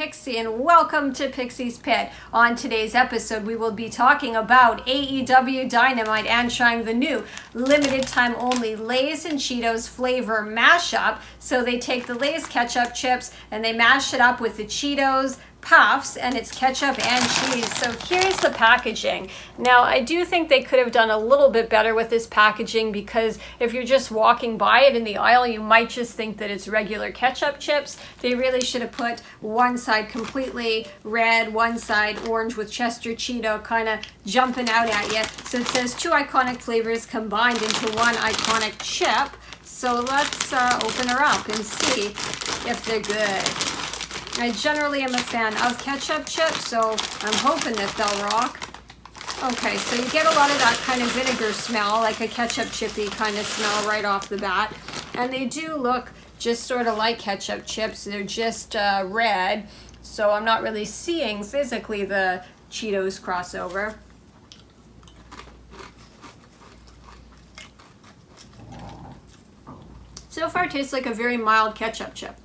Pixie and welcome to Pixie's Pit. On today's episode, we will be talking about AEW Dynamite and trying the new limited time only Lay's and Cheetos flavor mashup. So they take the Lay's ketchup chips and they mash it up with the Cheetos puffs, and it's ketchup and cheese. So here's the packaging. Now I do think they could have done a little bit better with this packaging, because if you're just walking by it in the aisle, you might just think that it's regular ketchup chips. They really should have put one side completely red, one side orange with Chester Cheeto kind of jumping out at you. So it says 2 iconic flavors combined into one iconic chip. So let's open her up and see if they're good. I generally am a fan of ketchup chips, so I'm hoping that they'll rock. Okay, so you get a lot of that kind of vinegar smell, like a ketchup chippy kind of smell right off the bat. And they do look just sort of like ketchup chips. They're just red, so I'm not really seeing physically the Cheetos crossover. So far, it tastes like a very mild ketchup chip.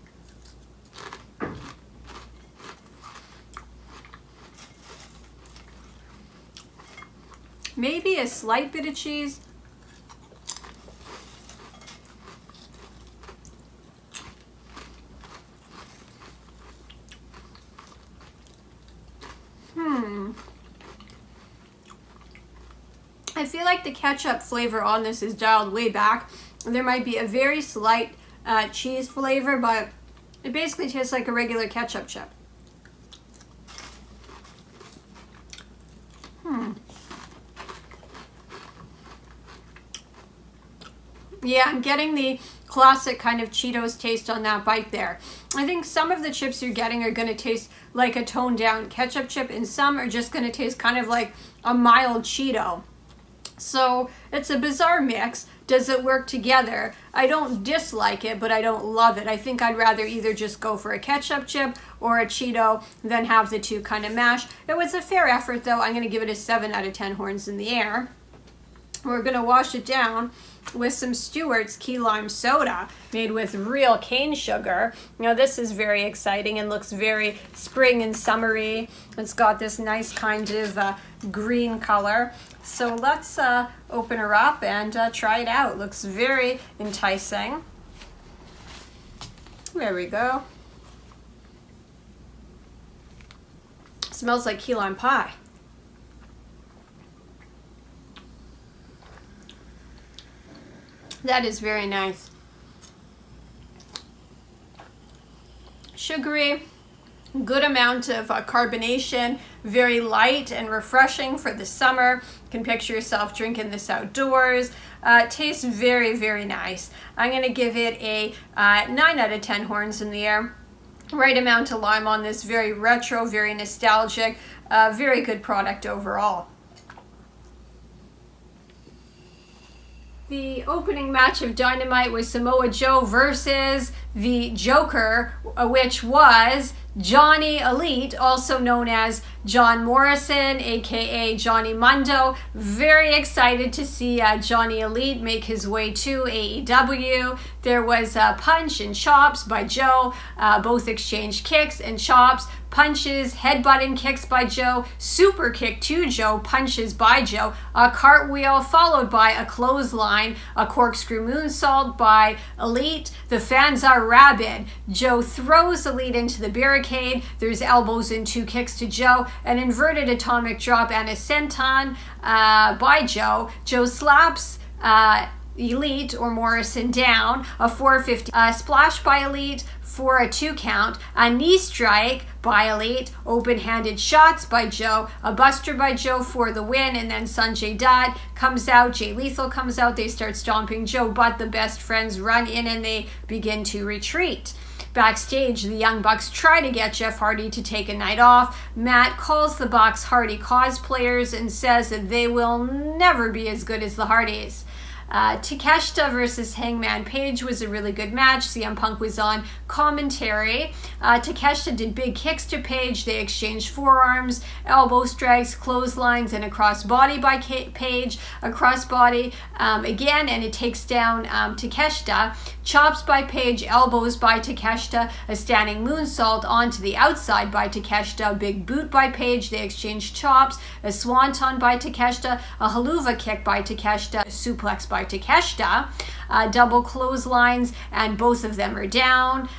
Maybe a slight bit of cheese. I feel like the ketchup flavor on this is dialed way back. There might be a very slight cheese flavor, but it basically tastes like a regular ketchup chip. Yeah, I'm getting the classic kind of Cheetos taste on that bite there. I think some of the chips you're getting are going to taste like a toned down ketchup chip, and some are just going to taste kind of like a mild Cheeto. So it's a bizarre mix. Does it work together? I don't dislike it, but I don't love it. I think I'd rather either just go for a ketchup chip or a Cheeto than have the two kind of mash. It was a fair effort, though. I'm going to give it a 7 out of 10 horns in the air. We're going to wash it down with some Stewart's key lime soda made with real cane sugar. Now this is very exciting and looks very spring and summery. It's got this nice kind of green color. So let's open her up and try it out. Looks very enticing. There we go. Smells like key lime pie. That is very nice. Sugary, good amount of carbonation, very light and refreshing for the summer. You can picture yourself drinking this outdoors. Tastes very, very nice. I'm going to give it a 9 out of 10 horns in the air. Right amount of lime on this, very retro, very nostalgic, very good product overall. The opening match of Dynamite was Samoa Joe versus the Joker, which was Johnny Elite, also known as John Morrison, aka Johnny Mundo. Very excited to see Johnny Elite make his way to AEW. There was punch and chops by Joe. Both exchanged kicks and chops. Punches, headbutt and kicks by Joe, super kick to Joe, punches by Joe, a cartwheel followed by a clothesline, a corkscrew moonsault by Elite. The fans are rabid. Joe throws Elite into the barricade. There's elbows and 2 kicks to Joe, an inverted atomic drop and a senton by Joe. Joe slaps Elite or Morrison down, a 450 splash by Elite for a 2 count, a knee strike by Elite, open-handed shots by Joe, a buster by Joe for the win, and then Sanjay Dutt comes out, Jay Lethal comes out, they start stomping Joe, but the best friends run in and they begin to retreat. Backstage, the Young Bucks try to get Jeff Hardy to take a night off. Matt calls the Bucks Hardy cosplayers and says that they will never be as good as the Hardys. Takeshita versus Hangman Page was a really good match. CM Punk was on commentary. Takeshita did big kicks to Page. They exchanged forearms, elbow strikes, clotheslines, and a crossbody by Page. A crossbody again, and it takes down Takeshita. Chops by Page, elbows by Takeshita, a standing moonsault onto the outside by Takeshita, a big boot by Page. They exchanged chops, a swanton by Takeshita, a haluva kick by Takeshita, a suplex by Takeshita, double clotheslines, and both of them are down.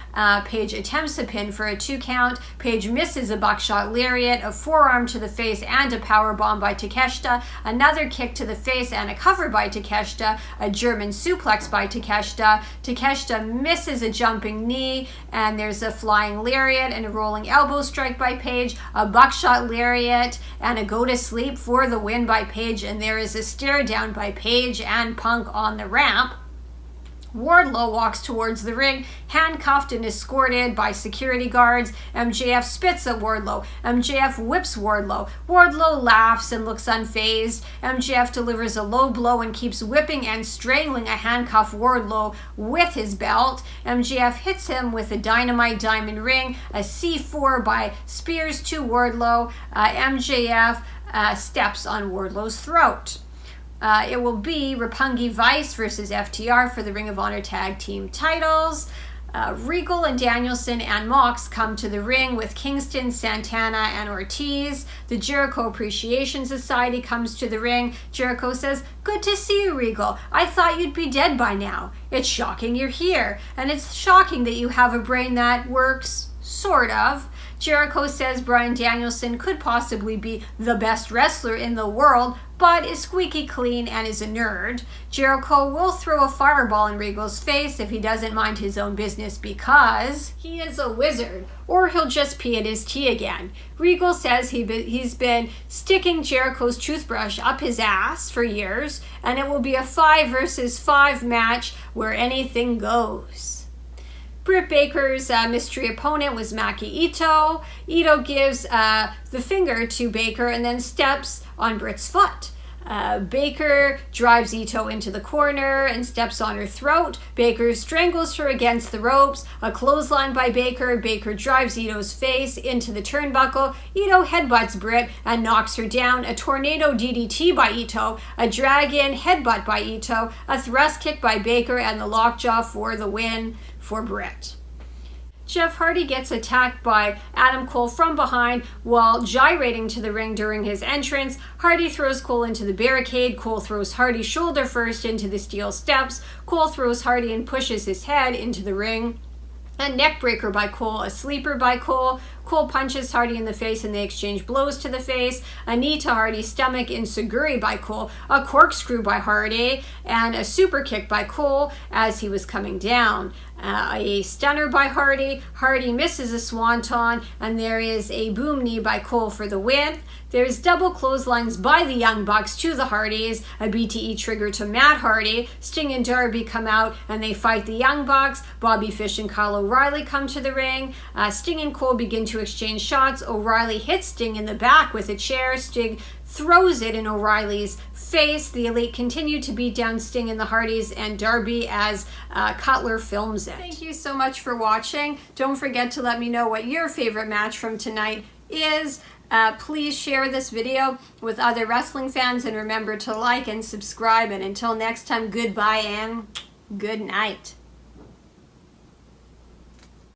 Page attempts a pin for a 2 count. Page misses a buckshot lariat, a forearm to the face, and a power bomb by Takeshita. Another kick to the face and a cover by Takeshita. A German suplex by Takeshita. Takeshita misses a jumping knee, and there's a flying lariat and a rolling elbow strike by Page. A buckshot lariat and a go to sleep for the win by Page, and there is a stare down by Page and Punk on the ramp. Wardlow walks towards the ring, handcuffed and escorted by security guards. MJF spits at Wardlow. MJF whips Wardlow. Wardlow laughs and looks unfazed. MJF delivers a low blow and keeps whipping and strangling a handcuffed Wardlow with his belt. MJF hits him with a Dynamite diamond ring, a C4 by Spears to Wardlow. MJF steps on Wardlow's throat. It will be Roppongi Vice versus FTR for the Ring of Honor Tag Team titles. Regal and Danielson and Mox come to the ring with Kingston, Santana, and Ortiz. The Jericho Appreciation Society comes to the ring. Jericho says, "Good to see you, Regal. I thought you'd be dead by now. It's shocking you're here. And it's shocking that you have a brain that works, sort of." Jericho says Bryan Danielson could possibly be the best wrestler in the world, but is squeaky clean and is a nerd. Jericho will throw a fireball in Regal's face if he doesn't mind his own business because he is a wizard, or he'll just pee at his tea again. Regal says he's been sticking Jericho's toothbrush up his ass for years, and it will be a 5 versus 5 match where anything goes. Britt Baker's mystery opponent was Maki Ito. Ito gives the finger to Baker and then steps on Britt's foot. Baker drives Ito into the corner and steps on her throat. Baker strangles her against the ropes. A clothesline by Baker. Baker drives Ito's face into the turnbuckle. Ito headbutts Britt and knocks her down. A tornado DDT by Ito. A dragon headbutt by Ito. A thrust kick by Baker and the lockjaw for the win for Britt. Jeff Hardy gets attacked by Adam Cole from behind while gyrating to the ring during his entrance. Hardy throws Cole into the barricade. Cole throws Hardy shoulder first into the steel steps. Cole throws Hardy and pushes his head into the ring. A neckbreaker by Cole, a sleeper by Cole. Cole punches Hardy in the face and they exchange blows to the face. A knee to Hardy's stomach in Seguri by Cole. A corkscrew by Hardy and a super kick by Cole as he was coming down. A stunner by Hardy. Hardy misses a swanton and there is a boom knee by Cole for the win. There's double clotheslines by the Young Bucks to the Hardys, a BTE trigger to Matt Hardy. Sting and Darby come out and they fight the Young Bucks. Bobby Fish and Kyle O'Reilly come to the ring. Sting and Cole begin to exchange shots. O'Reilly hits Sting in the back with a chair. Sting throws it in O'Reilly's face. The Elite continue to beat down Sting and the Hardys and Darby as Cutler films it. Thank you so much for watching. Don't forget to let me know what your favorite match from tonight is. Please share this video with other wrestling fans and remember to like and subscribe. And until next time, goodbye and good night.